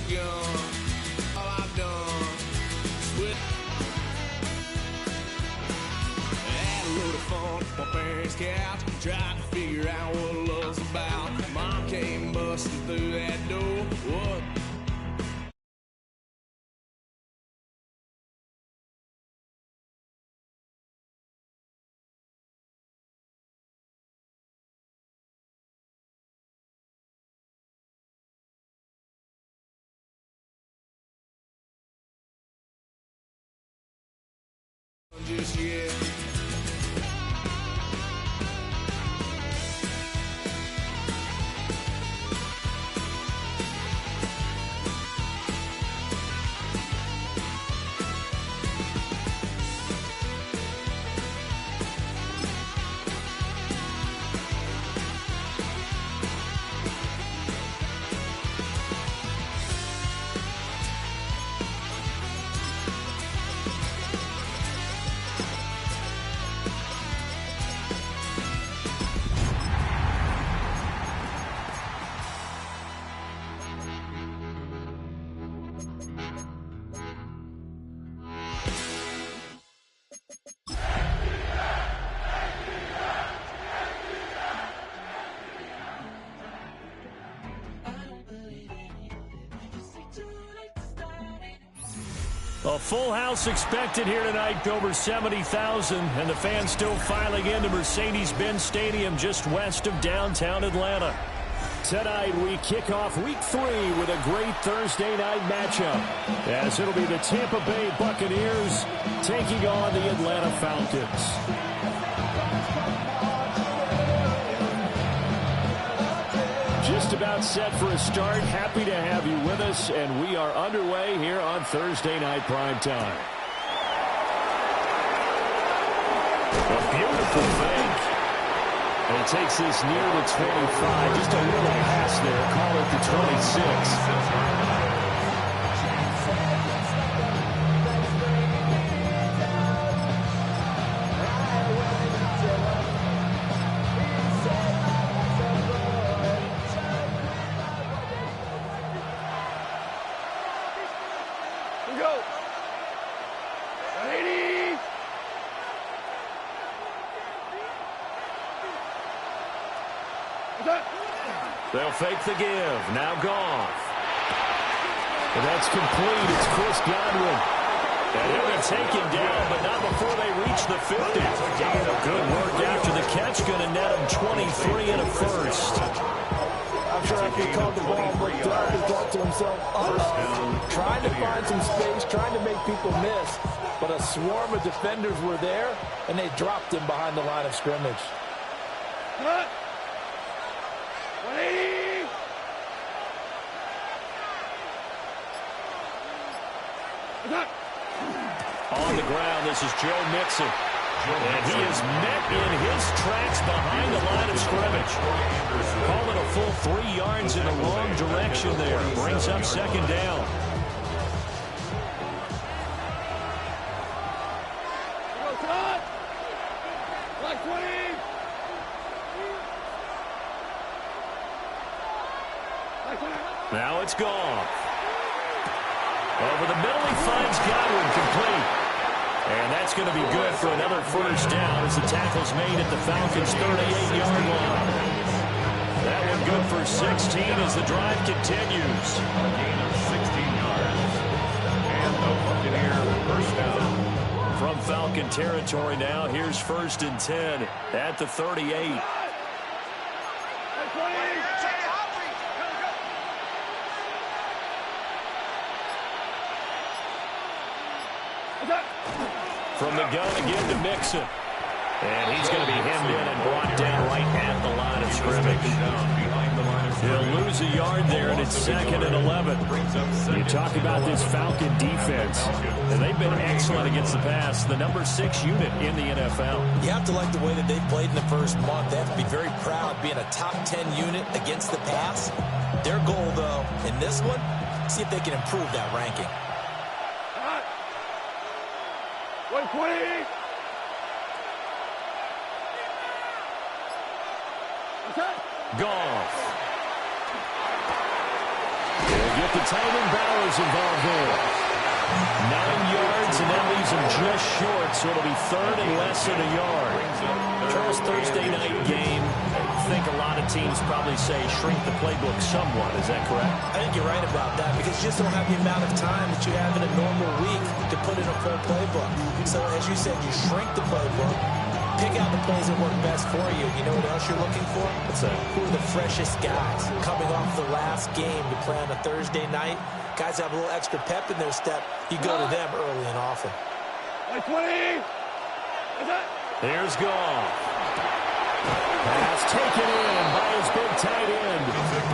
gun. All I've done is with. Had a load of fun on my parents' couch, tried to figure out what love's about. Mom came busting through that door. What? Just yet. A full house expected here tonight, over 70,000, and the fans still filing into Mercedes-Benz Stadium just west of downtown Atlanta. Tonight we kick off Week 3 with a great Thursday night matchup, as it'll be the Tampa Bay Buccaneers taking on the Atlanta Falcons. Just about set for a start. Happy to have you with us, and we are underway here on Thursday Night Primetime. A beautiful fake. And he takes this near the 25. Just a little pass there. Call it the 26. They'll fake the give. Now Goff. And that's complete. It's Chris Godwin. And he'll be taken down, but not before they reach the 50. Good work after the catch. Going to net him 23 and a first. I'm sure after he caught the ball, looked up and thought to himself, trying to find some space, trying to make people miss. But a swarm of defenders were there, and they dropped him behind the line of scrimmage. Cut! 180! On the ground, this is Joe Mixon. And he is met in his tracks behind the line of scrimmage. Call it a full 3 yards in the wrong direction there. Brings up second down. Now it's Goff. Over the middle, he finds Godwin complete. And that's going to be good for another first down as the tackle's made at the Falcons' 38-yard line. That one good for 16 as the drive continues. A gain of 16 yards. And the Buccaneer first down. From Falcon territory now, here's 1st and 10 at the 38. From the gun again to Mixon. And he's going to be hemmed in and brought down right at the line of scrimmage. He'll lose a yard there, and it's 2nd and 11. You talk about this Falcon defense, and they've been excellent against the pass. The number 6 unit in the NFL. You have to like the way that they've played in the first month. They have to be very proud being a top 10 unit against the pass. Their goal, though, in this one, see if they can improve that ranking. 120! Goff. He'll get the tight end Bowers involved there. 9 yards, and that leaves him just short, so it'll be third and less than a yard. Charles, Thursday night game, I think a lot of teams probably say shrink the playbook somewhat. Is that correct? I think you're right about that because you just don't have the amount of time that you have in a normal week to put in a full playbook. So, as you said, you shrink the playbook, pick out the plays that work best for you. You know what else you're looking for? What's that? Who are the freshest guys coming off the last game to play on a Thursday night? Guys have a little extra pep in their step. You go to them early and often. 20. There's Goff. Pass taken in by his big tight end.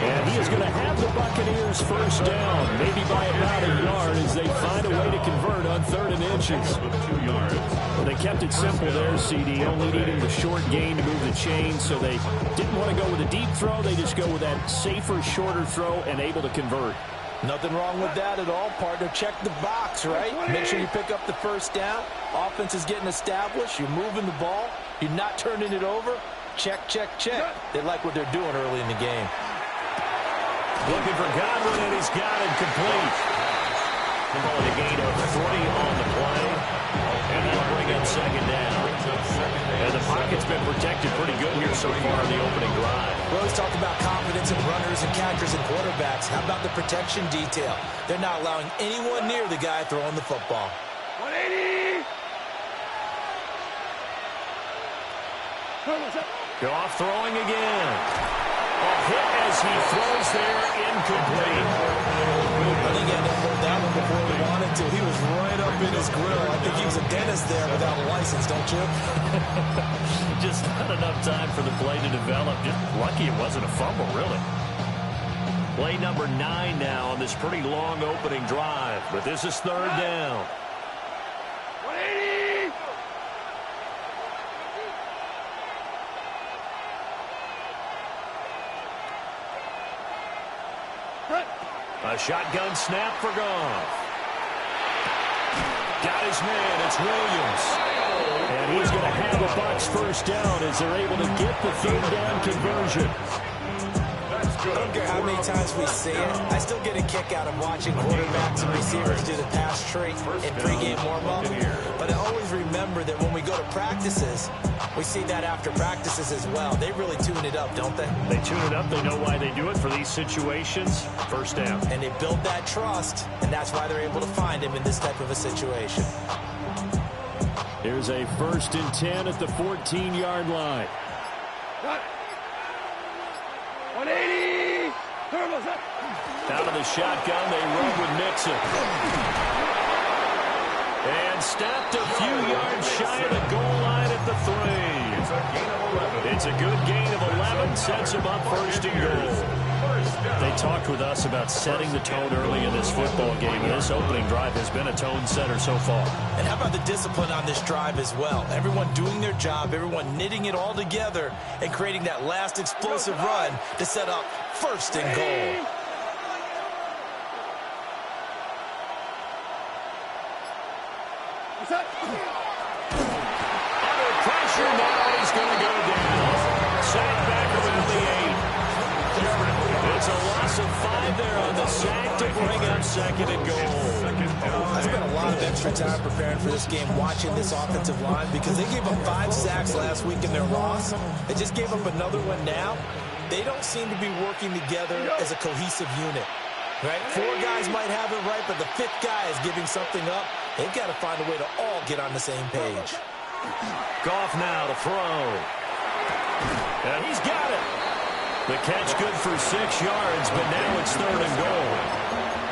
And he is going to have the Buccaneers first down, maybe by about a yard as they find a way to convert on 3rd and inches. 2 yards. Well, they kept it simple there, CD, only needing the short gain to move the chain, so they didn't want to go with a deep throw. They just go with that safer, shorter throw and able to convert. Nothing wrong with that at all, partner. Check the box, right? Make sure you pick up the first down. Offense is getting established. You're moving the ball. You're not turning it over. Check, check, check. They like what they're doing early in the game. Looking for Godwin, and he's got it complete. Calling a gain of 3 on the play. And that'll bring up 2nd down. And the pocket's been protected pretty good here so far in the opening drive. We always talk about confidence in runners and catchers and quarterbacks. How about the protection detail? They're not allowing anyone near the guy throwing the football. 180. Goff throwing again. A hit as he throws there, incomplete. I think he had to hold that one before he wanted to. He was right up in his grill. I think he was a dentist there without a license, don't you? Just not enough time for the play to develop. Just lucky it wasn't a fumble, really. Play number 9 now on this pretty long opening drive. But this is 3rd down. 180. A shotgun snap for Goff. Got his man. It's Williams. And he's going to have the Bucs first down as they're able to get the 3rd down conversion. I don't care how many times we see it. I still get a kick out of watching quarterbacks and receivers do the pass trait in pregame warm-up. But I always remember that when we go to practices, we see that after practices as well. They really tune it up, don't they? They tune it up. They know why they do it for these situations. First down. And they build that trust, and that's why they're able to find him in this type of a situation. Here's a 1st and 10 at the 14-yard line. 180. Out of the shotgun, they run with Mixon. And stopped a few yards shy of the goal line at the 3. It's a good gain of 11, sets him up 1st and goal. They talked with us about setting the tone early in this football game, and this opening drive has been a tone setter so far. And how about the discipline on this drive as well? Everyone doing their job, everyone knitting it all together and creating that last explosive run to set up 1st and goal. Under pressure now, he's going to go down. Sack back around the 8. It's a loss of 5 there on the sack to bring up 2nd and goal. I spent a lot of extra time preparing for this game, watching this offensive line, because they gave up 5 sacks last week in their loss. They just gave up another one now. They don't seem to be working together as a cohesive unit. Right? 4 guys might have it right, but the 5th guy is giving something up. They've got to find a way to all get on the same page. Goff now to throw. And he's got it. The catch good for 6 yards, but now it's 3rd and goal.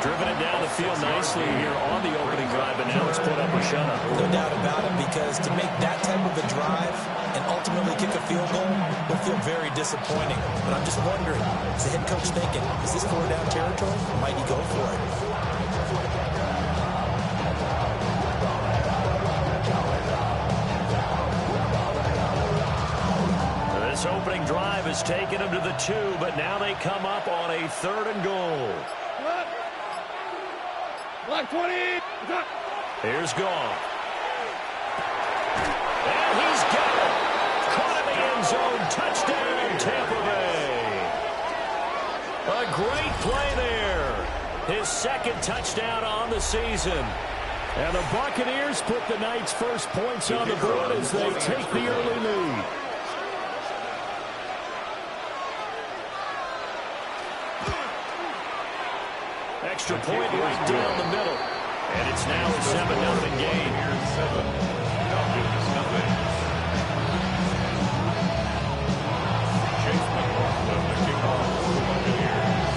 Driven it down the field nicely here on the opening drive, and now it's put up or shut up. No doubt about it, because to make that type of a drive and ultimately kick a field goal will feel very disappointing. But I'm just wondering, is the head coach thinking, is this 4-down territory, or might he go for it? This opening drive has taken them to the 2, but now they come up on a 3rd and goal. Black 20. Here's Goff. And he's got it. Caught in the end zone. Touchdown, Tampa Bay. A great play there. his second touchdown on the season. And the Buccaneers put the night's first points on the board as they take the early lead. Extra point right down the middle. And it's now a 7-0 game. Here's 7. Falcons nothing. Chase McLaughlin, the kickoff for the Buccaneers.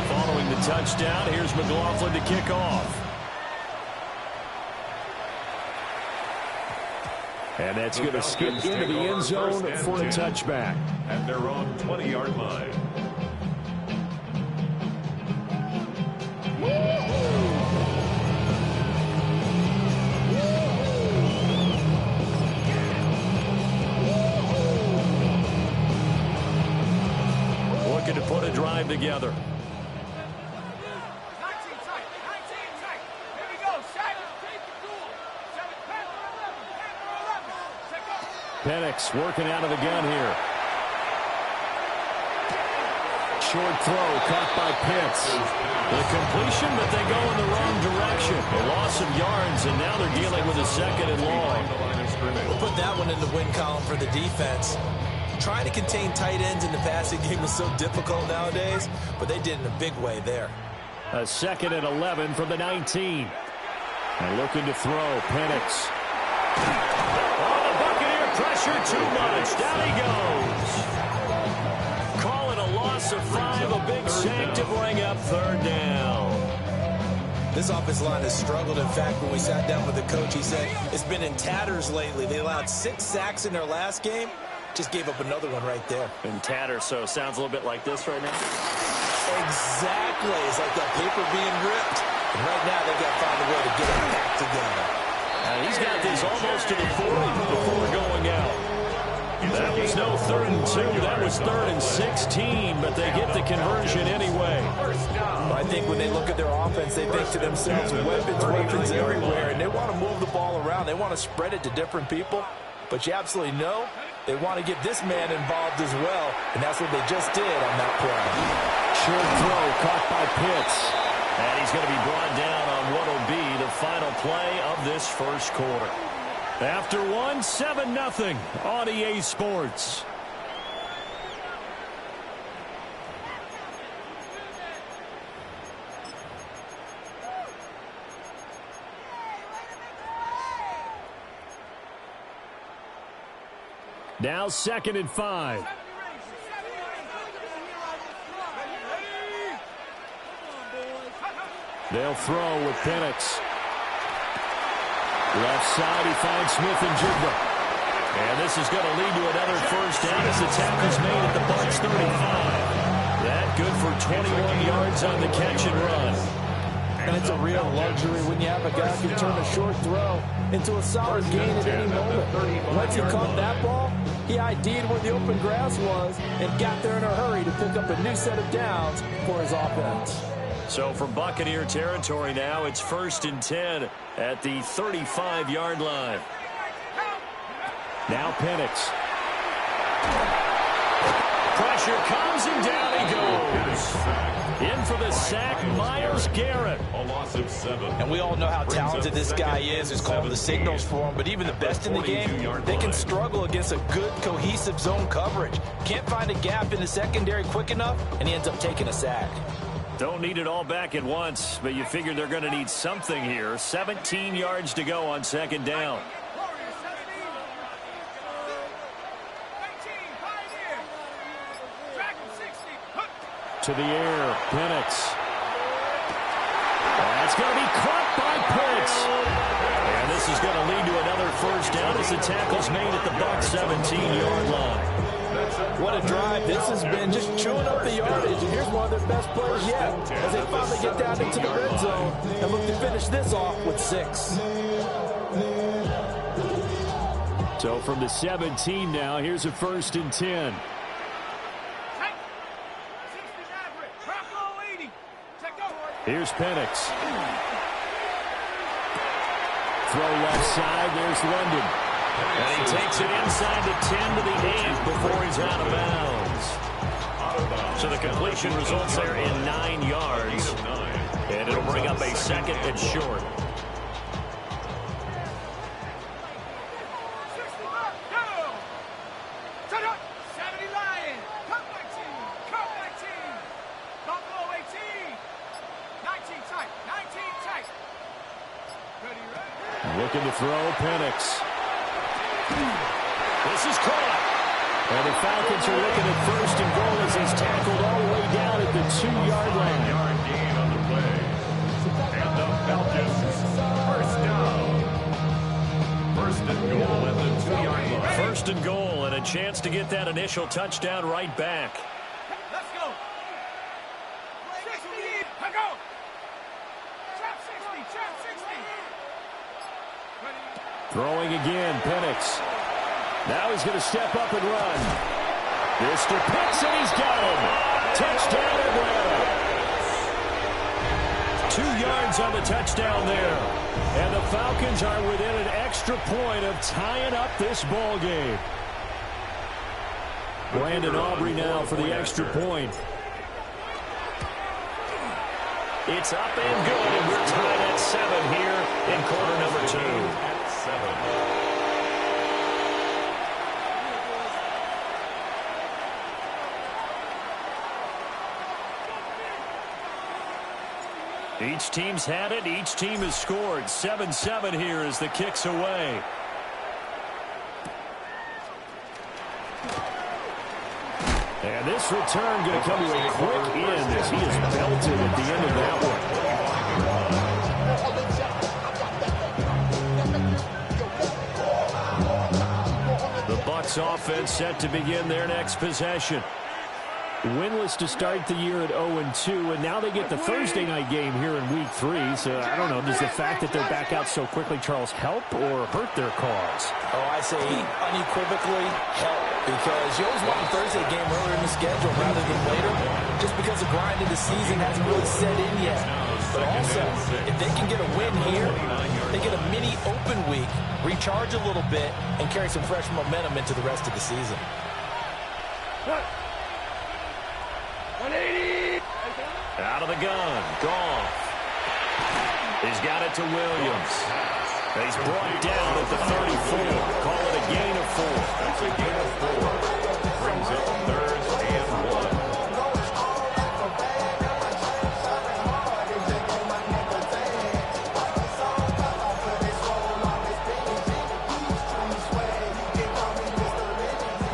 Following the touchdown, here's McLaughlin to kick off. And that's going to skip into the end zone for a touchback. At their own 20-yard line. Looking to put a drive together. Penix working out of the gun here. Short throw caught by Pitts. The completion, but they go in the wrong direction. A loss of yards, and now they're dealing with a second and long. We'll put that one in the win column for the defense. Trying to contain tight ends in the passing game is so difficult nowadays, but they did in a big way there. A 2nd and 11 from the 19. And looking to throw, Penix. Oh, the Buccaneer pressure too much. Down he goes. Call it a loss of 5, a big sack to bring up 3rd down. This offensive line has struggled. In fact, when we sat down with the coach, he said it's been in tatters lately. They allowed 6 sacks in their last game. Just gave up another one right there. In tatters, so sounds a little bit like this right now. Exactly. It's like that paper being ripped. And right now, they've got to find a way to get it back together. He's got this almost to the 40 before going out. That was no 3rd and 2. That was 3rd and 16, but they get the conversion anyway. I think when they look at their offense, they think to themselves, weapons everywhere, and they want to move the ball around. They want to spread it to different people, but you absolutely know they want to get this man involved as well, and that's what they just did on that play. Short throw caught by Pitts. And he's going to be brought down on what will be the final play of this first quarter. After 7-0 on EA Sports. Now 2nd and 5. They'll throw with Penix. Left side, he finds Smith and Jigba. And this is going to lead to another first down as the tackle's made at the Bucs 35. That good for 21 yards on the catch and run. And it's a real luxury when you have a guy who can turn a short throw into a solid gain at any moment. Once he caught that ball, he ID'd where the open grass was and got there in a hurry to pick up a new set of downs for his offense. So from Buccaneer territory now, it's 1st and 10 at the 35-yard line. Now Penix. Pressure comes and down he goes. In for the sack, Myles Garrett. A loss of 7. And we all know how talented this guy is. Who's calling the signals for him. But even the best in the game, they can struggle against a good, cohesive zone coverage. Can't find a gap in the secondary quick enough, and he ends up taking a sack. Don't need it all back at once, but you figure they're going to need something here. 17 yards to go on 2nd down. To the air, Penix. That's going to be caught by Pitts. And this is going to lead to another first down as the tackle's made at the Bucs 17-yard line. What a drive. This has been just chewing up the yardage. And here's one of their best plays yet as they finally get down into the red zone and look to finish this off with 6. So from the 17 now, here's a 1st and 10. Here's Penix. Throw left side. There's London. And he takes it inside the 10 to the 8 before he's out of bounds. So the completion results there in 9 yards. And it'll bring up a second and short. Looking to throw, Penix. This is caught. And the Falcons are looking at first and goal as he's tackled all the way down at the 2-yard line. 1-yard gain on the play. And the Falcons, first down. First and goal at the 2-yard line. First and goal, and a chance to get that initial touchdown right back. Let's go. 60. Go. Trap 60. Trap 60. Throwing again, Penix. Now he's going to step up and run. Mr. Pitts, and he's got him. Touchdown, Atlanta. 2 yards on the touchdown there. And the Falcons are within an extra point of tying up this ball game. Brandon Aubrey now for the extra point. It's up and good, and we're tied at 7 here in quarter number 2. At 7. Each team's had it. Each team has scored. 7-7 here as the kick's away. And this return going to come to a quick end as he is belted at the end of that one. The Bucs offense set to begin their next possession. Winless to start the year at 0-2, and now they get the Thursday night game here in Week 3. So, I don't know, does the fact that they're back out so quickly, Charles, help or hurt their cause? Oh, I say unequivocally help, because you always want a Thursday game earlier in the schedule rather than later, just because the grind of the season hasn't really set in yet. But also, if they can get a win here, they get a mini open week, recharge a little bit, and carry some fresh momentum into the rest of the season. 180. Out of the gun. Goff. He's got it to Williams. He's brought down at the 34. Call it a gain of 4. That's a gain of 4. Brings up 3rd and 1.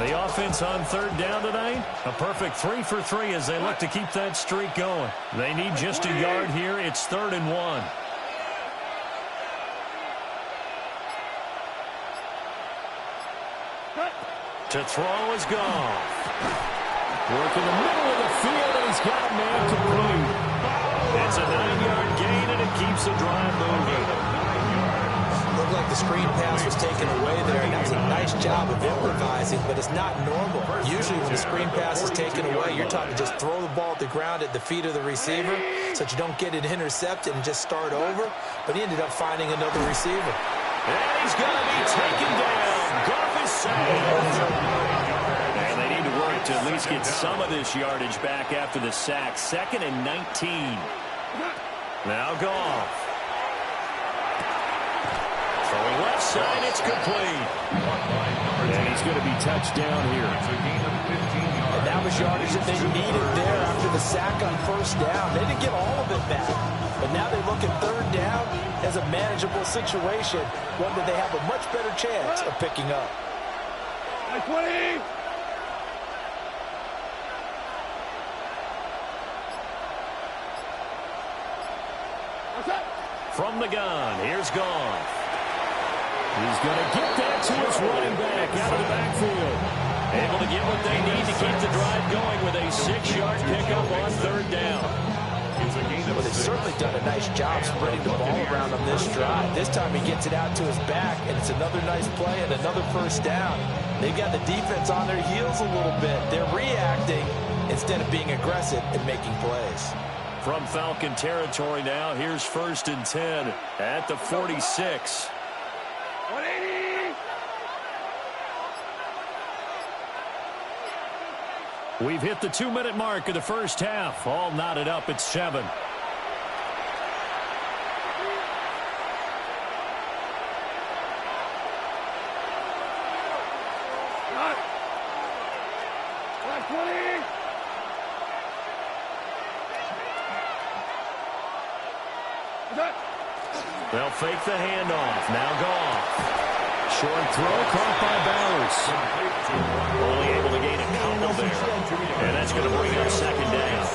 The offense on 3rd down tonight, a perfect 3 for 3 as they look to keep that streak going. They need just a yard here. It's 3rd and 1. To throw is Goff. Work in the middle of the field, and he's got a man complete. It's a 9-yard gain, and it keeps the drive moving. Looked like the screen pass was taken away there, and that's a nice job of improvising, but it's not normal. Usually when the screen pass is taken away, you're taught to just throw the ball at the ground at the feet of the receiver so that you don't get it intercepted and just start over, but he ended up finding another receiver. And he's going to be taken down. Goff is safe. And they need to work to at least get some of this yardage back after the sack. 2nd and 19. Now Goff. Throwing left side, it's complete. And he's going to be touched down here. And that was yardage that they needed there after the sack on 1st down. They didn't get all of it back. But now they look at 3rd down as a manageable situation, one that they have a much better chance of picking up. 20. From the gun, here's Goff. He's going to get that to his running back out of the backfield. Able to get what they need to keep the drive going with a 6-yard pickup on 3rd down. Well, they've certainly done a nice job spreading the ball around on this drive. This time he gets it out to his back, and it's another nice play and another 1st down. They've got the defense on their heels a little bit. They're reacting instead of being aggressive and making plays. From Falcon territory now, here's 1st and 10 at the 46. 180. We've hit the 2-minute mark of the first half. All knotted up at 7. They'll fake the handoff. Now Goff. Short throw caught by Bowers. Only able to gain a couple there. And that's going to bring up second down.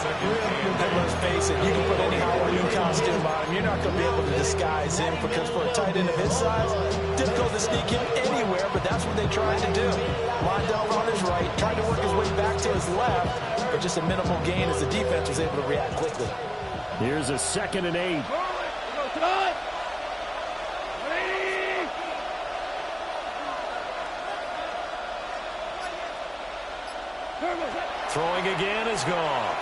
And let's face it, you can put any Halloween costume on him. You're not going to be able to disguise him because for a tight end of his size, difficult to sneak him anywhere, but that's what they tried to do. Mondell on his right, tried to work his way back to his left, but just a minimal gain as the defense was able to react quickly. Here's a 2nd and 8. Throwing again is Goff.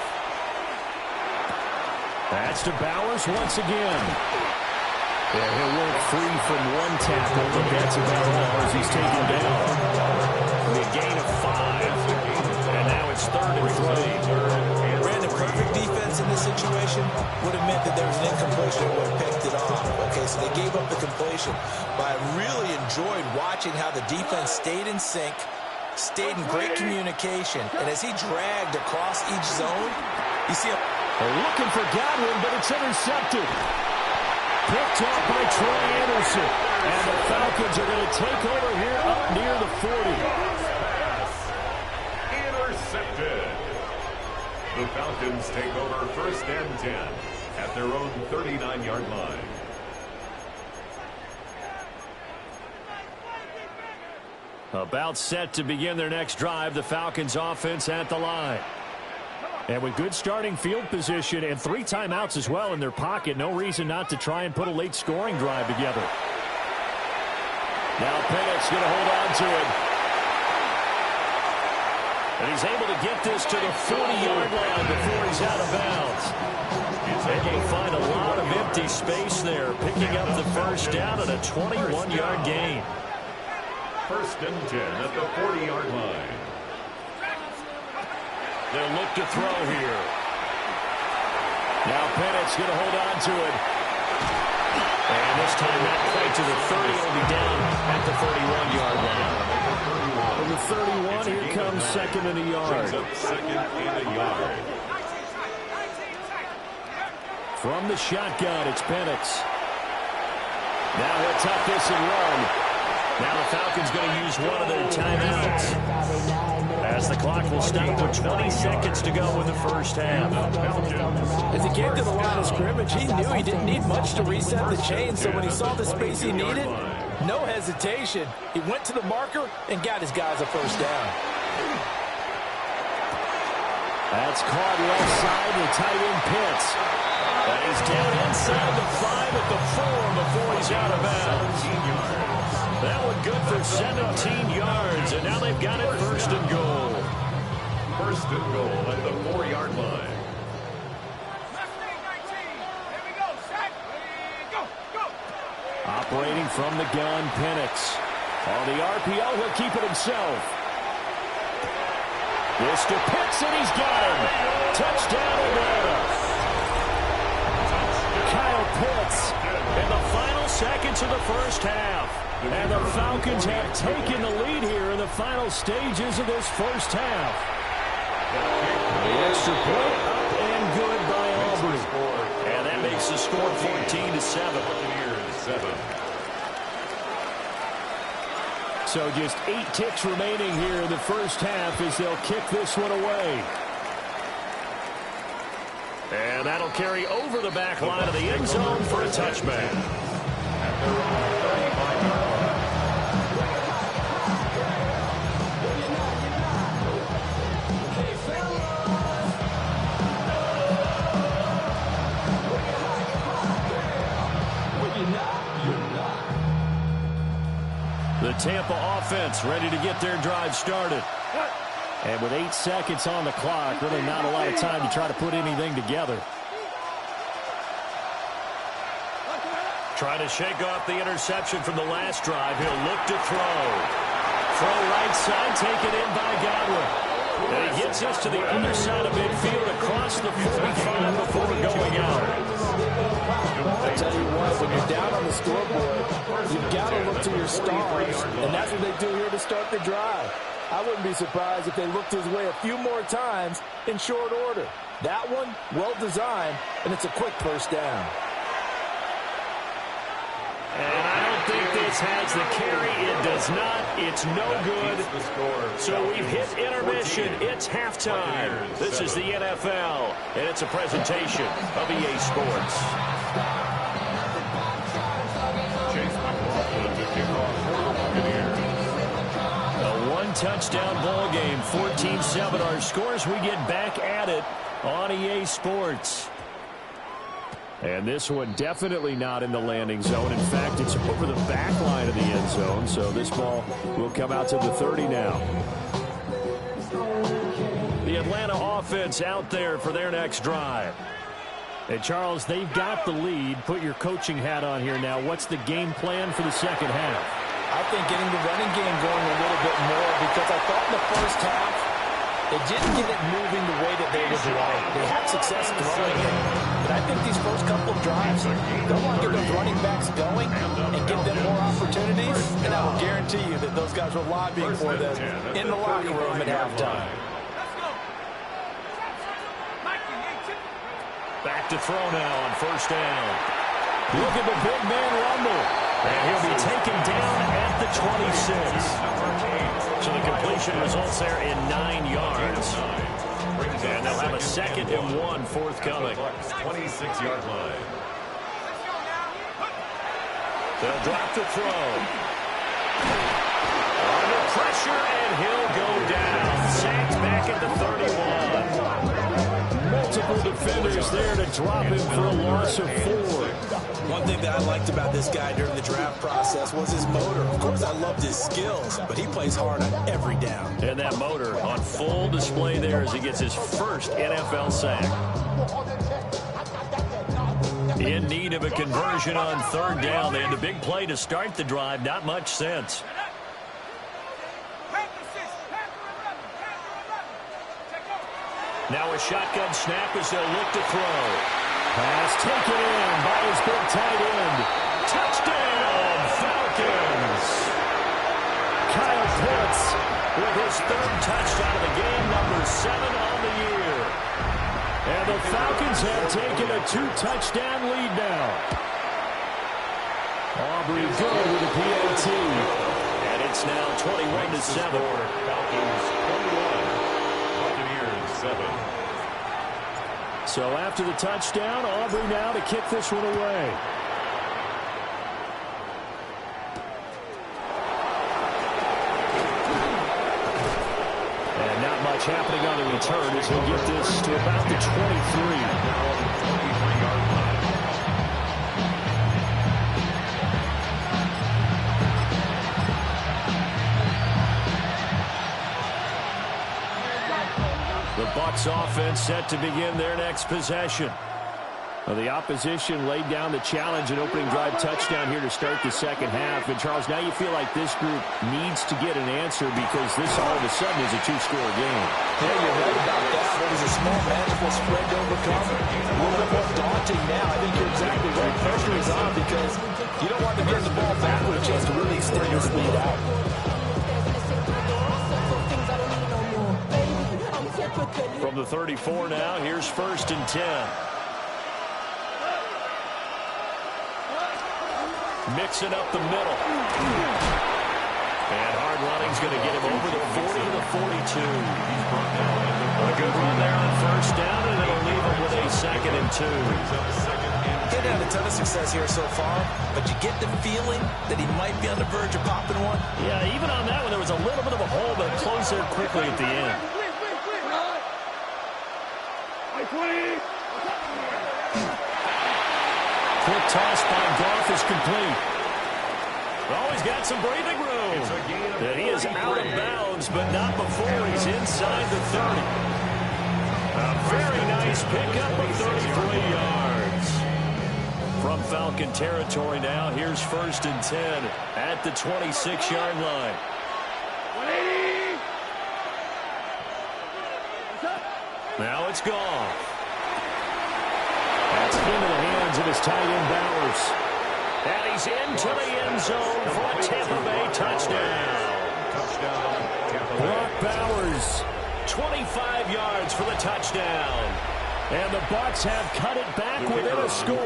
That's to Bowers once again. Yeah, he'll work free from one tackle, but that's about all as he's taken down. The gain of 5. And now it's 3rd and 3. Brandon, perfect defense in this situation would have meant that there was an incompletion and would have picked it off. Okay, so they gave up the completion. But I really enjoyed watching how the defense stayed in sync, stayed in great communication, and as he dragged across each zone, you see him. They're looking for Godwin, but it's intercepted. Picked off by Troy Anderson. And the Falcons are going to take over here up near the 40. Intercepted. The Falcons take over 1st and 10 at their own 39-yard line. About set to begin their next drive, the Falcons offense at the line. And with good starting field position and 3 timeouts as well in their pocket, no reason not to try and put a late scoring drive together. Now Pennett's going to hold on to it. And he's able to get this to the 40-yard line before he's out of bounds. And they find a lot of empty space there, picking up the first down at a 21-yard gain. 1st and 10 at the 40-yard line. They'll look to throw here. Now Pennett's going to hold on to it. And this time that play to the 30 will be down at the 31-yard line. From the 31, here comes 2nd and a yard. 2nd and a yard. From the shotgun, it's Pennett's. Now he'll tuck this and run. Now the Falcons going to use one of their timeouts. As the clock will stop with 20 seconds to go in the first half. As he came to the line of scrimmage, he knew he didn't need much to reset the chain, so when he saw the space he needed, no hesitation. He went to the marker and got his guys a first down. That's caught left side, the tight end Pitts. And he's down inside the 5 at the 4 before he's out of bounds. That one good for 17 yards, and now they've got it 1st and goal. 1st and goal at the 4-yard line. Operating from the gun, Pennett's. On the RPO, he'll keep it himself. This to Pitts, and he's got him. Touchdown, Atlanta. Kyle Pitts in the final seconds of the first half. And the Falcons have taken the lead here in the final stages of this first half. The extra point up and good by Aubrey. And that makes the score 14-7. Buccaneers 7. So just 8 ticks remaining here in the first half as they'll kick this one away. And that'll carry over the back line of the end zone for a touchback. At their own 35-yard line. The Tampa offense ready to get their drive started. And with 8 seconds on the clock, really not a lot of time to try to put anything together. Trying to shake off the interception from the last drive. He'll look to throw. Throw right side, taken in by Godwin. And he gets gets this to the other side of midfield across the 45 before going out. I tell you what, when you're down on the scoreboard, you've got to look to your stars, and that's what they do here to start the drive. I wouldn't be surprised if they looked his way a few more times in short order. That one, well designed, and it's a quick first down. And I don't think this has the carry. It does not. It's no good. So we've hit intermission. It's halftime. This is the NFL, and it's a presentation of EA Sports. A one-touchdown ball game, 14-7. Our scores, we get back at it on EA Sports. And this one definitely not in the landing zone. In fact, it's over the back line of the end zone. So this ball will come out to the 30 now. The Atlanta offense out there for their next drive. And Charles, they've got the lead. Put your coaching hat on here now. What's the game plan for the second half? I think getting the running game going a little bit more, because I thought in the first half they didn't get it moving the way that they would like. They had success throwing it. But I think these first couple of drives, they'll want to get those running backs going and give them more opportunities. And I will guarantee you that those guys were lobbying for them in the locker room at halftime. Back to throw now on first down. Look at the big man rumble. And he'll be taken down at the 26. So the completion results there in 9 yards. And they'll have a 2nd and 1 forthcoming. 26-yard line. They'll drop the throw. Under pressure, and he'll go down. Sacked back at the 31. Multiple defenders there to drop him for a loss of 4. One thing that I liked about this guy during the draft process was his motor. Of course, I loved his skills, but he plays hard on every down. And that motor on full display there as he gets his first NFL sack. In need of a conversion on third down. They had the big play to start the drive. Not much sense. Now a shotgun snap as they'll look to throw. Pass taken in by his big tight end. Touchdown, Falcons! Kyle Pitts with his 3rd touchdown of the game, number 7 on the year. And the Falcons have taken a 2-touchdown lead now. Aubrey good with a PAT. And it's now 21-7. Falcons 21. Buccaneers 7. So after the touchdown, Aubrey now to kick this one away. And not much happening on the return as he'll get this to about the 23. The Bucs offense set to begin their next possession. Well, the opposition laid down the challenge and opening drive touchdown here to start the second half. And, Charles, now you feel like this group needs to get an answer because this all of a sudden is a 2-score game. Yeah, you're right about that. It was a small manageable spread to overcome. A little bit more daunting now. I think you're exactly right. Pressure is on because you don't want to get the ball back with a chance to really extend this lead out. From the 34 now, here's 1st and 10. Mixing up the middle. And hard running's going to get him over the 40 to the 42. A good run there on first down, and it'll leave him with a 2nd and 2. Didn't have a ton of success here so far, but you get the feeling that he might be on the verge of popping one. Yeah, even on that one, there was a little bit of a hole, but it closed there quickly at the end. Quick toss by Goff is complete. Oh, he's got some breathing room. And he is out of bounds, but not before he's inside the 30. A very nice pickup of 33 yards. From Falcon territory now, here's 1st and 10 at the 26-yard line. Now it's gone. That's into the hands of his tight end, Bowers. And he's into the end zone for a Tampa Bay touchdown. Brock Bowers, 25 yards for the touchdown. And the Bucs have cut it back within a score.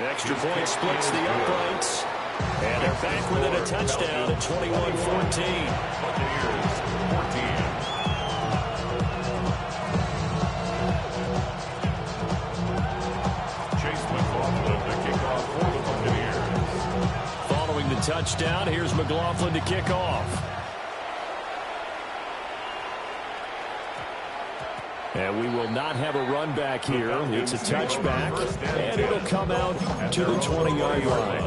Extra point splits the uprights. And they're back within a touchdown at 21-14. Buccaneers, 14. Chase McLaughlin to kick off for the Buccaneers. Following the touchdown, here's McLaughlin to kick off. And we will not have a run back here. It's a touchback, and it'll come out to the 20-yard line.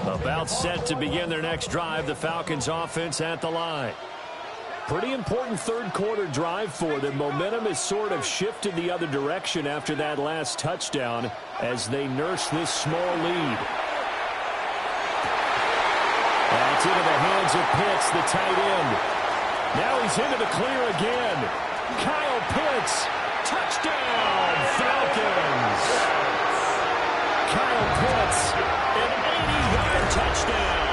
About set to begin their next drive, the Falcons offense at the line. Pretty important third quarter drive for them. Momentum has sort of shifted the other direction after that last touchdown as they nurse this small lead. That's into the hands of Pitts, the tight end. Now he's into the clear again. Kyle Pitts, touchdown, Falcons. Kyle Pitts, an 80-yard touchdown.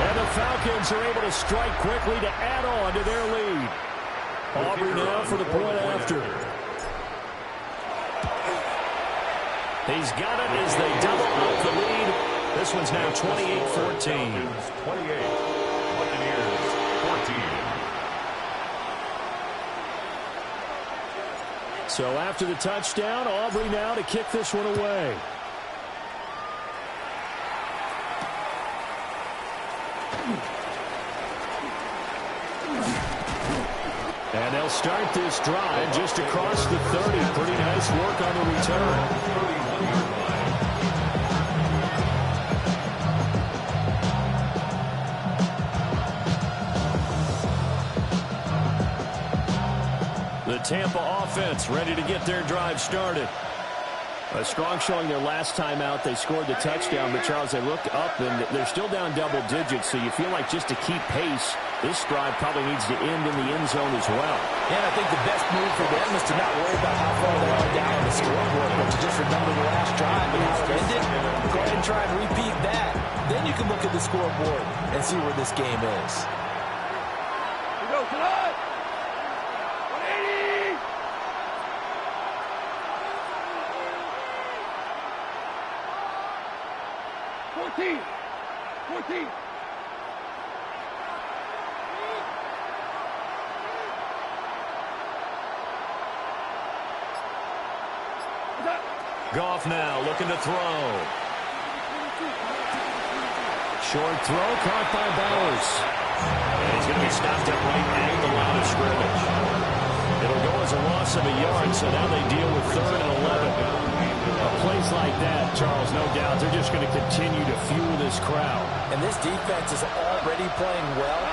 And the Falcons are able to strike quickly to add on to their lead. Aubrey now for the point after. He's got it as they double up the lead. This one's now 28-14. 28, Buccaneers, 14. So after the touchdown, Aubrey now to kick this one away. And they'll start this drive just across the 30. Pretty nice work on the return. The Tampa offense ready to get their drive started. A strong showing their last time out. They scored the touchdown, but Charles, they look up and they're still down double digits, so you feel like just to keep pace, this drive probably needs to end in the end zone as well. And I think the best move for them is to not worry about how far they are down on the scoreboard, but to just remember the last drive and how it ended. Go ahead and try and repeat that. Then you can look at the scoreboard and see where this game is. Here we go, come on! 180! 14! Goff now looking to throw. Short throw caught by Bowers. And he's going to be stopped up right at the line of scrimmage. It'll go as a loss of a yard, so now they deal with 3rd and 11. A place like that, Charles, no doubt, they're just going to continue to fuel this crowd. And this defense is already playing well,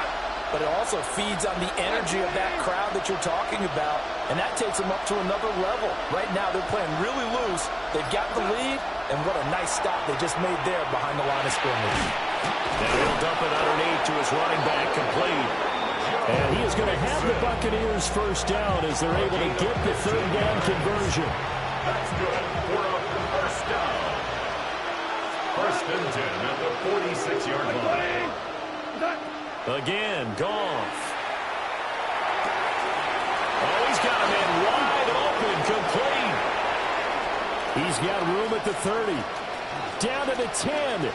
but it also feeds on the energy of that crowd that you're talking about, and that takes them up to another level. Right now, they're playing really loose. They've got the lead, and what a nice stop they just made there behind the line of scrimmage. Now he'll dump it underneath to his running back, complete. And he is going to have the Buccaneers first down as they're able to get the 3rd down conversion. That's good. For a first down. 1st and 10 at the 46-yard line. Again, Goff. Oh, he's got a man wide open, complete. He's got room at the 30. Down to the 10.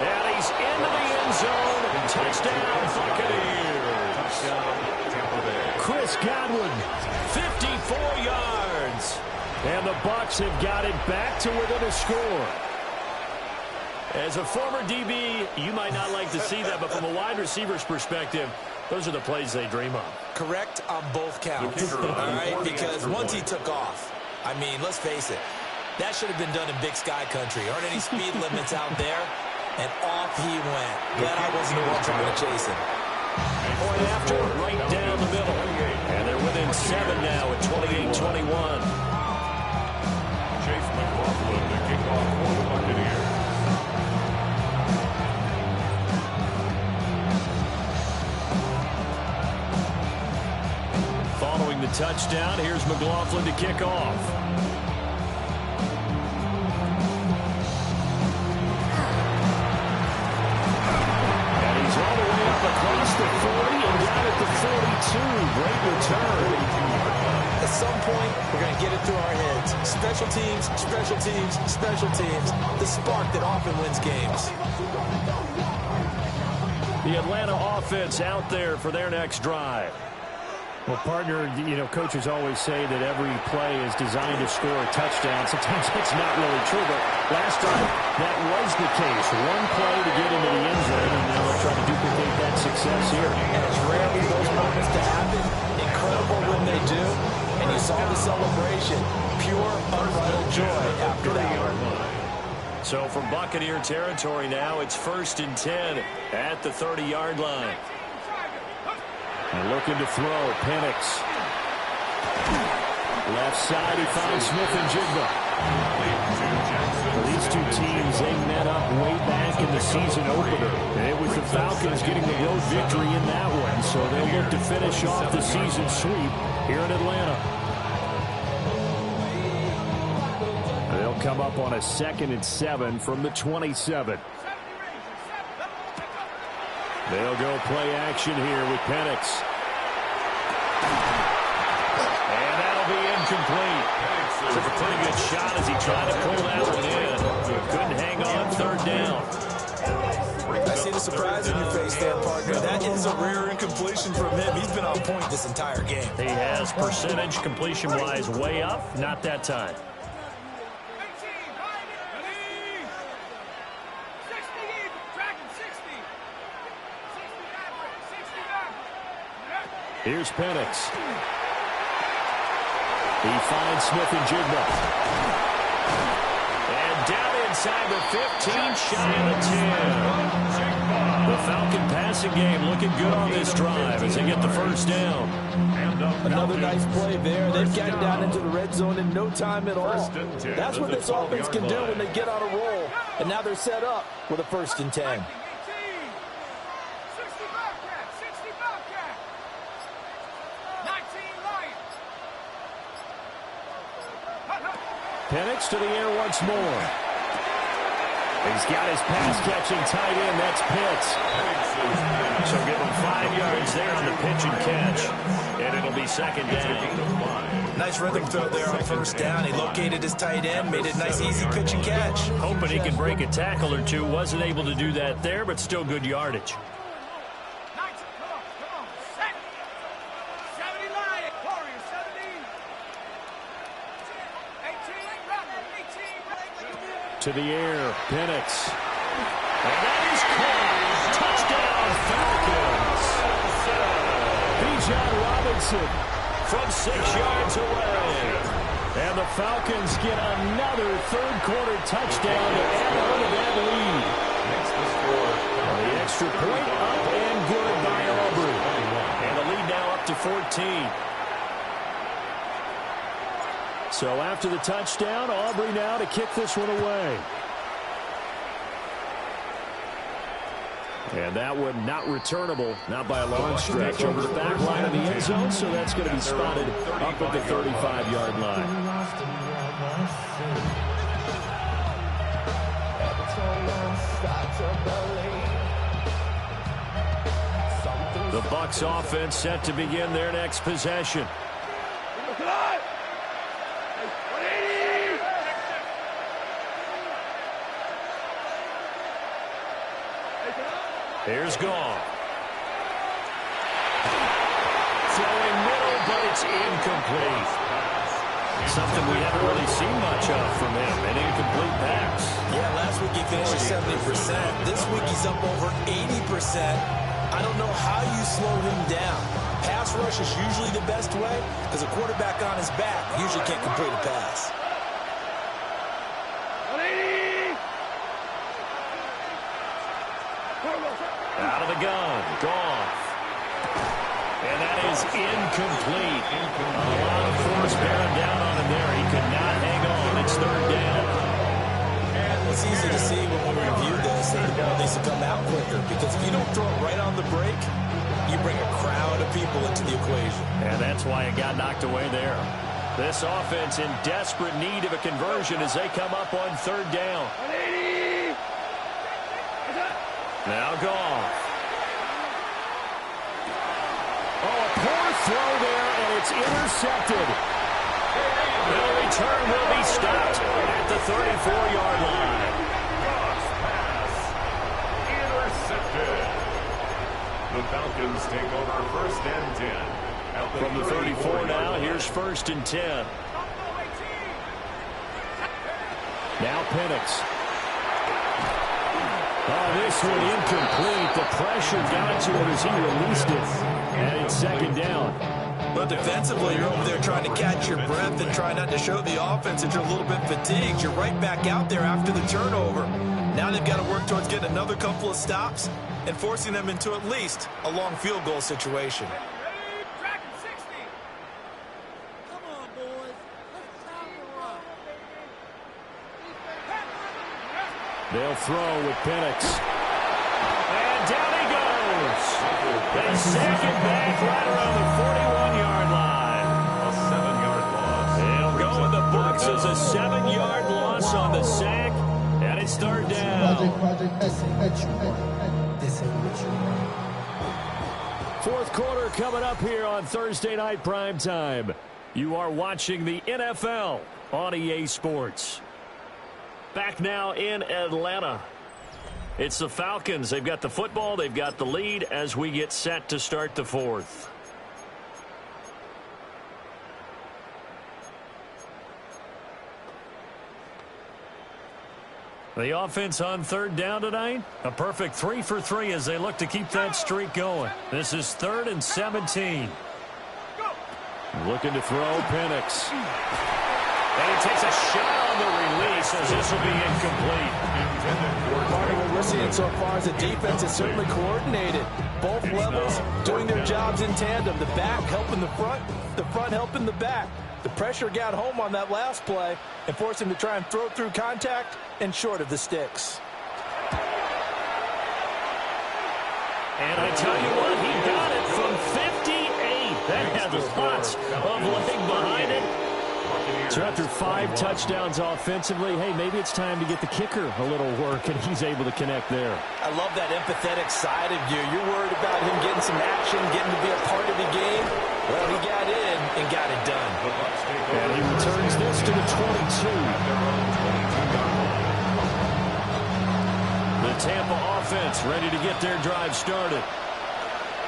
And he's into the end zone. Touchdown, Buccaneers. Touchdown, Tampa Bay. Chris Godwin, 54 yards. And the Bucs have got it back to within a score. As a former DB, you might not like to see that, but from a wide receiver's perspective, those are the plays they dream of. Correct on both counts, all right? Because once he took off, I mean, let's face it, that should have been done in Big Sky Country. Aren't any speed limits out there? And off he went. Glad I wasn't the one trying to chase him. Point after, right down the middle. And they're within 7 now. the touchdown. Here's McLaughlin to kick off. And he's all the way up across the 40 and down at the 42. Great return. At some point, we're going to get it through our heads. Special teams, special teams, special teams. The spark that often wins games. The Atlanta offense out there for their next drive. Well, partner, coaches always say that every play is designed to score a touchdown. Sometimes that's not really true, but last time that was the case. One play to get into the end zone, and now they're trying to duplicate that success here. And it's rare for those moments to happen. Incredible when they do. And you saw the celebration. Pure, unbridled joy after that. So from Buccaneer territory now, it's 1st and 10 at the 30-yard line. And looking to throw, Penix. Left side, he finds Smith and Jigba. These two teams, they met up way back in the season opener. And it was the Falcons getting the road victory in that one, so they'll look to finish off the season sweep here in Atlanta. They'll come up on a 2nd and 7 from the 27. They'll go play action here with Penix. And that'll be incomplete. Took a pretty good shot as he tried to pull that one in. Couldn't hang on 3rd down. I see the surprise in your face there, partner. That is a rare incompletion from him. He's been on point this entire game. He has percentage completion-wise way up. Not that time. Here's Penix. He finds Smith and Jigba. And down inside the 15, shy of the 10. The Falcon passing game looking good on this drive as they get the 1st down. Another nice play there. They've gotten down into the red zone in no time at all. That's what this offense can do when they get on a roll. And now they're set up with a 1st and 10. Penix to the air once more. He's got his pass-catching tight end. That's Pitts. So give him 5 yards there on the pitch and catch. And it'll be 2nd down. Nice rhythm throw there on 1st down. He located his tight end, made it a nice, easy pitch and catch. Hoping he can break a tackle or two. Wasn't able to do that there, but still good yardage. To the air, Penix. And that is caught. Touchdown, Falcons. Bijan Robinson from 6 yards away. And the Falcons get another 3rd quarter touchdown to add on to that lead. The extra point up and good by Aubrey. And the lead now up to 14. So after the touchdown, Aubrey now to kick this one away. And that one not returnable, not by a long stretch, over the back line of the end zone, so that's going to be spotted up at the 35-yard line. The Bucs offense set to begin their next possession. Here's Goff. Throwing middle, but it's incomplete. Something we haven't really seen much of from him, an incomplete pass. Yeah, last week he finished at 70%. This week he's up over 80%. I don't know how you slow him down. Pass rush is usually the best way because a quarterback on his back usually can't complete a pass. Out of the gun, Goff. And that is incomplete. A lot of force bearing down on him there. He could not hang on. It's 3rd down. It's easy to see when we review this that the ball needs to come out quicker because if you don't throw it right on the break, you bring a crowd of people into the equation. And that's why it got knocked away there. This offense in desperate need of a conversion as they come up on third down. Now Goff. Oh, a poor throw there, and it's intercepted. The return will be stopped at the 34-yard line. Goff's pass intercepted. The Falcons take over first and 10. From the 34 now, here's first and 10. Now Penix. Oh, this one incomplete. The pressure got to him as he released it. And it's second down. But defensively, you're over there trying to catch your breath and try not to show the offense that you're a little bit fatigued. You're right back out there after the turnover. Now they've got to work towards getting another couple of stops and forcing them into at least a long field goal situation. They'll throw with Penix. And down he goes. They sack it back right around the 41-yard line. A 7-yard loss. They'll go in the books as a 7-yard loss on the sack. And it's third down. Fourth quarter coming up here on Thursday Night Primetime. You are watching the NFL on EA Sports. Back now in Atlanta. It's the Falcons. They've got the football. They've got the lead as we get set to start the fourth. The offense on third down tonight. A perfect 3 for 3 as they look to keep that streak going. This is 3rd and 17. Looking to throw Penix. And he takes a shot on the release as this will be incomplete. Part of what we're seeing so far is the defense is certainly coordinated. Both levels doing their jobs in tandem. The back helping the front helping the back. The pressure got home on that last play and forced him to try and throw through contact and short of the sticks. And I tell you what, he got it from 58. That had lots of leg behind it. So after 5 touchdowns offensively, hey, maybe it's time to get the kicker a little work, and he's able to connect there. I love that empathetic side of you. You're worried about him getting some action, getting to be a part of the game. Well, he got in and got it done. And he returns this to the 22. The Tampa offense ready to get their drive started.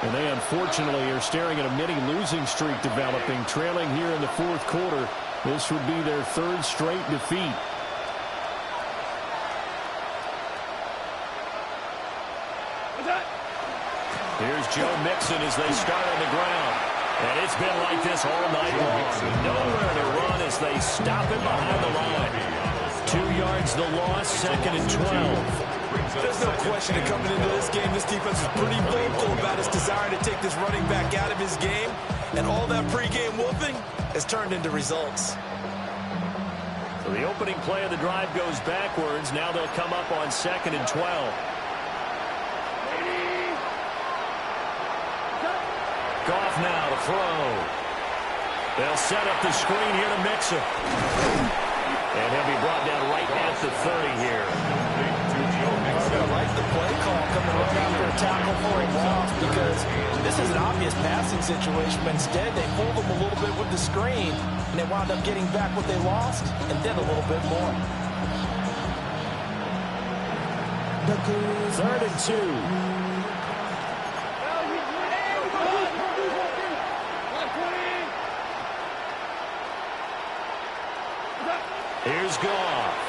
And they unfortunately are staring at a mini losing streak developing, trailing here in the fourth quarter. This would be their 3rd straight defeat. Here's Joe Mixon as they start on the ground. And it's been like this all night long. Nowhere to run as they stop him behind the line. 2 yards the loss, 2nd and 12. There's no question that coming into this game, this defense is pretty vocal about its desire to take this running back out of his game. And all that pregame whooping has turned into results. So the opening play of the drive goes backwards. Now they'll come up on 2nd and 12. Goff now to throw. They'll set up the screen here to Mixon. And he'll be brought down right at the 30 here. I like the play call coming right after a tackle for a loss because this is an obvious passing situation. But instead, they fooled them a little bit with the screen, and they wound up getting back what they lost and then a little bit more. 3rd and 2. Here's Goff.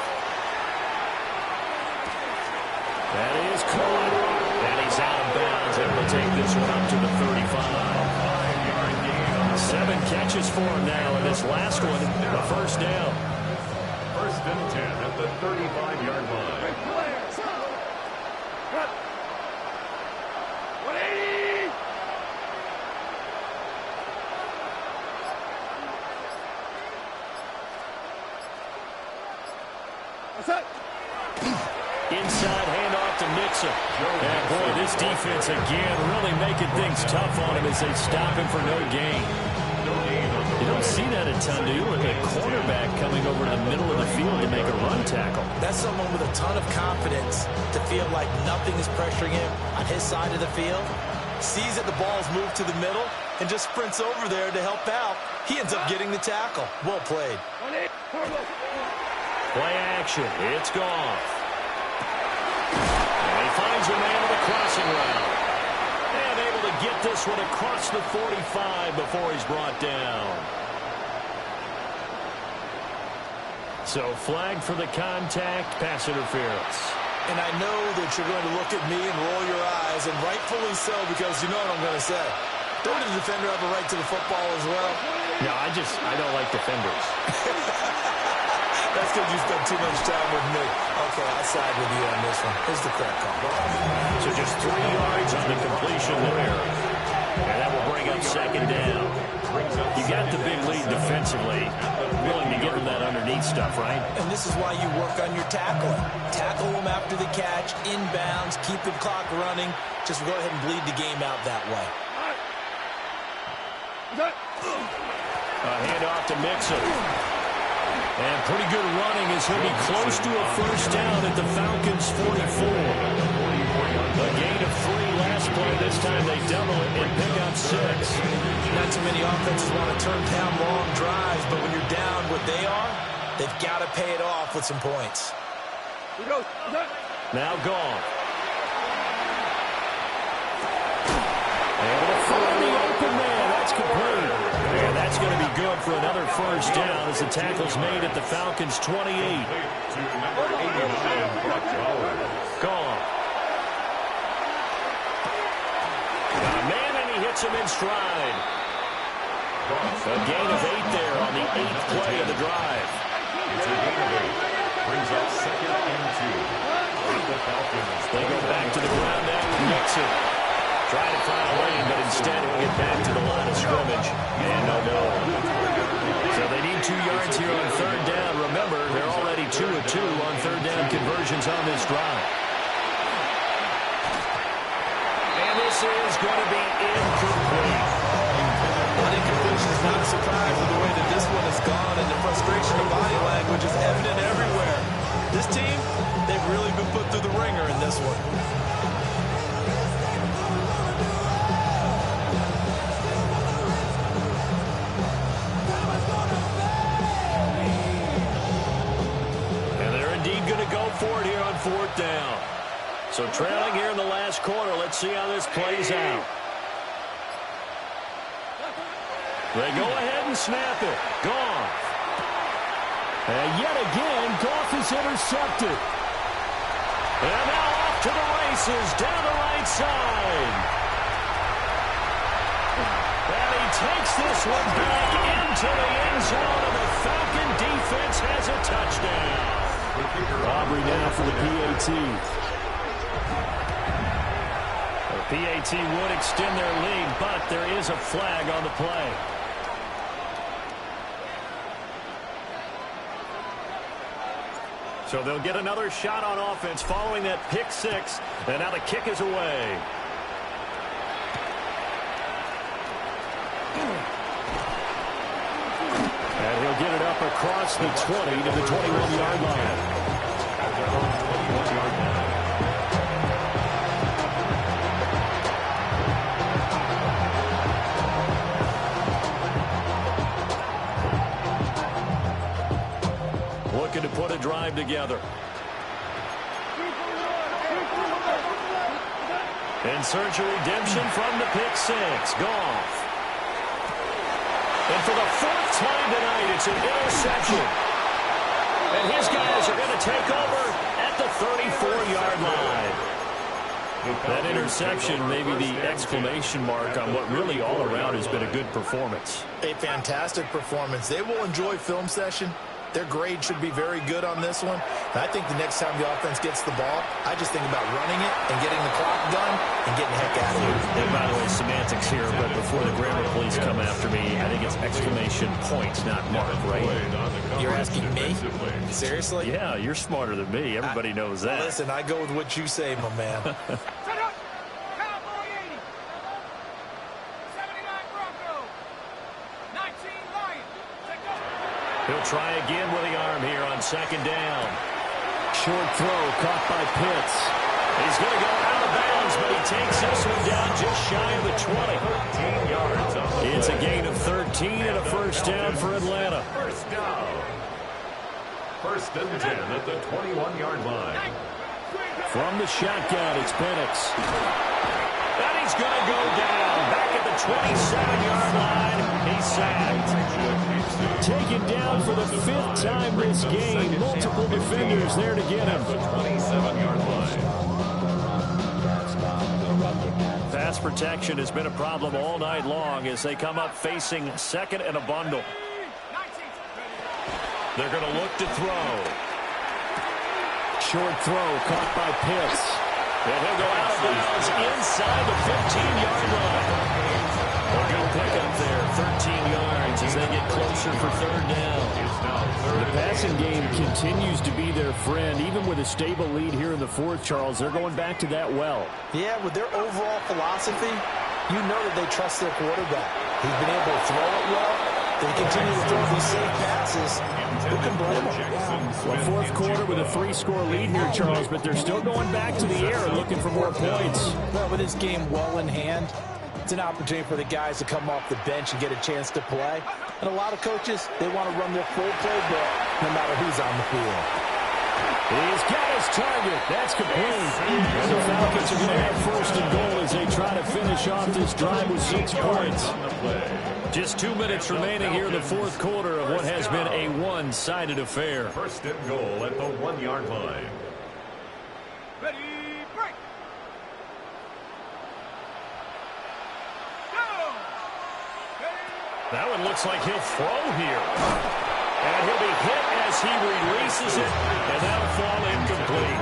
That is caught. And he's out of bounds. And we'll take this one up to the 35. 7 catches for him now. And this last one, a first down. 1st and 10 at the 35-yard line. Inside handoff out to Mixon. And, boy, this defense again really making things tough on him as they stop him for no gain. You don't see that a ton, do you? Look at a cornerback coming over to the middle of the field to make a run tackle. That's someone with a ton of confidence to feel like nothing is pressuring him on his side of the field. Sees that the ball's moved to the middle and just sprints over there to help out. He ends up getting the tackle. Well played. Play action. It's gone. And he finds a man with a crossing route. And able to get this one across the 45 before he's brought down. So flag for the contact, pass interference. And I know that you're going to look at me and roll your eyes, and rightfully so, because you know what I'm going to say. Don't the defender have a right to the football as well? No, I don't like defenders. That's because you spent too much time with me. Okay, I'll side with you on this one. Here's the correct call. So just 3 yards on the completion there. And that will bring up second down. You got the big lead defensively. Willing to give him that underneath stuff, right? And this is why you work on your tackling. Tackle him after the catch, inbounds, keep the clock running. Just go ahead and bleed the game out that way. A handoff to Mixon. And pretty good running as he'll be close to a first down at the Falcons' 44. A gain of 3 last play. This time they double it and pick up 6. Not too many offenses want to turn down long drives, but when you're down what they are, they've got to pay it off with some points. Now gone. Able to find the open man. That's complete. And that's going to be good for another first down as the tackle's made at the Falcons' 28. Gone. Got a man, and he hits him in stride. A gain of 8 there on the 8th play of the drive. Brings up second and 2. They go back to the ground now with Mixon. Trying to find a lane, but instead it will get back to the line of scrimmage. And no goal. So they need 2 yards here on third down. Remember, they're already 2 of 2 on third down conversions on this drive. And this is going to be incomplete. Well, incompletion is not a surprise with the way that this one has gone, and the frustration of body language is evident everywhere. This team, they've really been put through the ringer in this one. For it here on fourth down. So trailing here in the last quarter. Let's see how this plays out. They go ahead and snap it. Goff. And yet again, Goff is intercepted. And now off to the races down the right side. And he takes this one back into the end zone, and the Falcon defense has a touchdown. Aubrey now for the PAT. The PAT would extend their lead, but there is a flag on the play. So they'll get another shot on offense following that pick 6, and now the kick is away. And he'll get it up across the 20 to the 21-yard line. Looking to put a drive together. In search of redemption from the pick 6. Goff. And for the 4th time tonight, it's an interception. And his guys are going to take over at the 34-yard line. That interception may be the exclamation mark on what really all around has been a good performance. A fantastic performance. They will enjoy film session. Their grade should be very good on this one. And I think the next time the offense gets the ball, I just think about running it and getting the clock done and getting the heck out of here. And by the way, semantics here, but before the grammar police come after me, I think it's Exclamation point, not mark, right? You're asking me? Seriously? Yeah, you're smarter than me. Everybody knows that. Listen, I go with what you say, my man. Set up. Cowboy 80. 79 Bronco. 19 Lion. Take up. He'll try again with the arm here on second down. Short throw caught by Pitts. He's going to go out of bounds, but he takes this one down just shy of the 20. 13 yards on the It's a play. gain of 13 and a first down for Atlanta. First down. First and 10 at the 21-yard line. From the shotgun, it's Penix. And he's going to go down back at the 27-yard line. He's sacked. Taken down for the 5th time this game. Multiple defenders there to get him. The 27-yard line. Pass protection has been a problem all night long as they come up facing second and a bundle. They're going to look to throw. Short throw caught by Pitts. And he'll go out of bounds inside the 15-yard line. They're going to pick up there 13 yards as they get closer for third down. The passing game continues to be their friend. Even with a stable lead here in the fourth, Charles, they're going back to that well. Yeah, with their overall philosophy, you know that they trust their quarterback. He's been able to throw it well. They continue to throw these safe passes. Who can blame them? Well, fourth quarter with a 3-score lead here, Charles, but they're still going back to the air and looking for more points. Well, with this game well in hand, it's an opportunity for the guys to come off the bench and get a chance to play. And a lot of coaches, they want to run their full playbook no matter who's on the field. He's got his target. That's complete. And the Falcons are going to have first and goal as they try to finish off this drive with 6 points. Just 2 minutes remaining here in the fourth quarter of what has been a one-sided affair. First and goal at the 1-yard line. Ready, break. Go. That one looks like he'll throw here. And he'll be hit as he releases it, and that'll fall incomplete.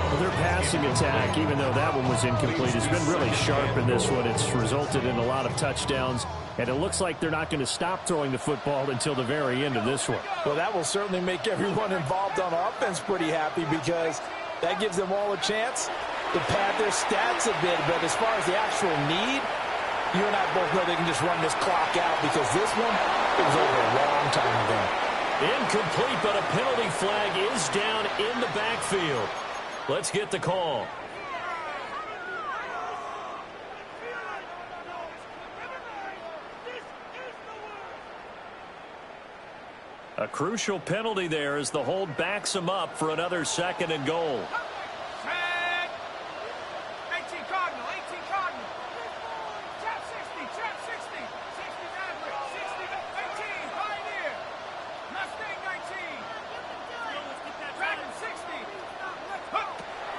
Well, their passing attack, even though that one was incomplete, has been really sharp in this one. It's resulted in a lot of touchdowns, and it looks like they're not going to stop throwing the football until the very end of this one. Well, that will certainly make everyone involved on offense pretty happy because that gives them all a chance to pad their stats a bit. But as far as the actual need, you and I both know they can just run this clock out because this one, it was over a long time ago. Incomplete, but a penalty flag is down in the backfield. Let's get the call. A crucial penalty there as the hold backs him up for another second and goal. Set. 18 Cardinal, 18 Cardinal. Trap 60, trap 60. 60 Maverick, 60, 18, Pioneer. Mustang 19. Dragon 60.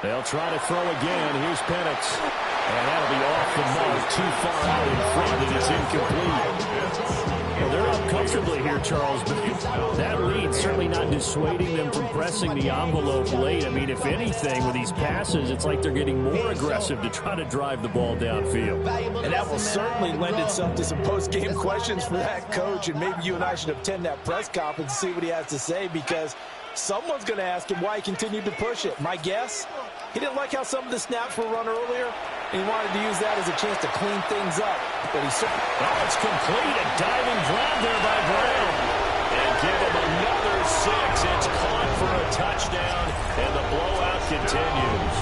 They'll try to throw again. Here's Penix. And that'll be off the mark, too far out in front, and it's incomplete. Well, they're up comfortably here, Charles, but that lead certainly not dissuading them from pressing the envelope late. I mean, if anything, with these passes, it's like they're getting more aggressive to try to drive the ball downfield. And that will certainly lend itself to some post-game questions for that coach, and maybe you and I should attend that press conference and see what he has to say because someone's going to ask him why he continued to push it. My guess? He didn't like how some of the snaps were run earlier, and he wanted to use that as a chance to clean things up. But he certainly... Oh, it's complete. A diving grab there by Brown. And give him another 6. It's caught for a touchdown, and the blowout continues.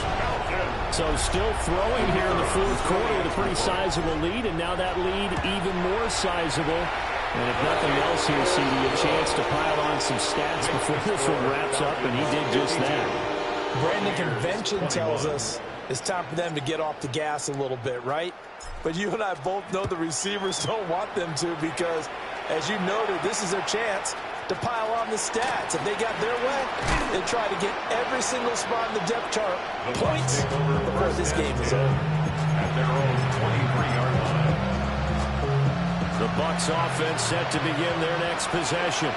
So still throwing here in the fourth quarter with a pretty sizable lead, and now that lead even more sizable. And if nothing else here, CD, a chance to pile on some stats before this one wraps up, and he did just that. Brandon, convention tells us it's time for them to get off the gas a little bit, right? But you and I both know the receivers don't want them to because, as you noted, this is their chance to pile on the stats. If they got their way, they try to get every single spot in the depth chart points before this game is over. At their own 23-yard line. The Bucs offense set to begin their next possession.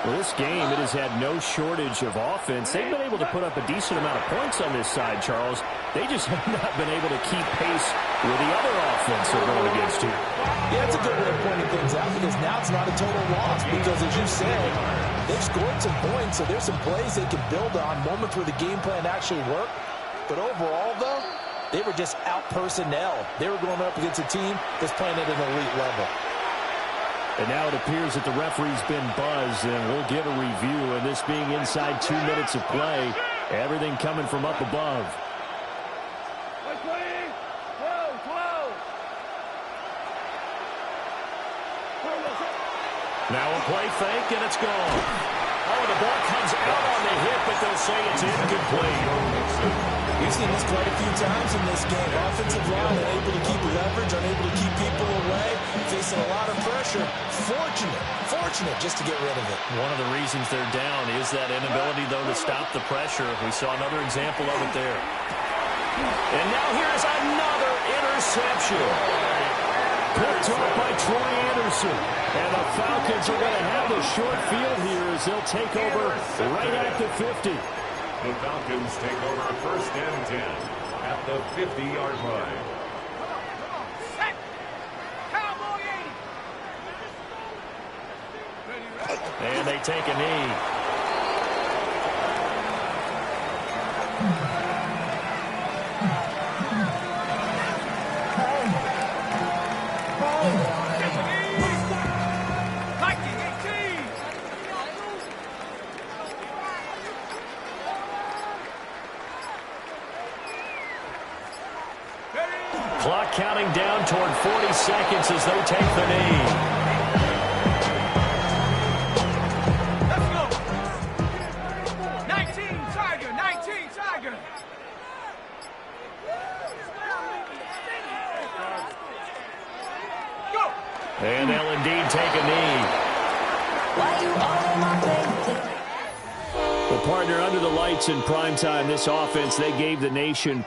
Well, this game, it has had no shortage of offense. They've been able to put up a decent amount of points on this side, Charles. They just have not been able to keep pace with the other offense they're going against here. Yeah, it's a good way of pointing things out because now it's not a total loss because, as you said, they've scored some points, so there's some plays they can build on, moments where the game plan actually worked. But overall, though, they were just out personnel. They were going up against a team that's playing at an elite level. And now it appears that the referee's been buzzed, and we'll get a review. And this being inside 2 minutes of play, everything coming from up above. Now a play fake, and it's gone. Oh, the ball comes out on the hit, but they'll say it's incomplete. We've seen this quite a few times in this game. Offensive line unable to keep leverage, unable to keep people away, facing a lot of pressure. Fortunate just to get rid of it. One of the reasons they're down is that inability, though, to stop the pressure. We saw another example of it there. And now here's another interception. Picked off by Troy Anderson. And the Falcons are going to have a short field here as they'll take over right at the 50. The Falcons take over first and 10 at the 50-yard line. And they take a knee. Clock counting down toward 40 seconds as they take the knee. Let's go. 19, Tiger. 19, Tiger. Go. And they'll indeed take a knee. Well, partner, under the lights in primetime, this offense, they gave the nation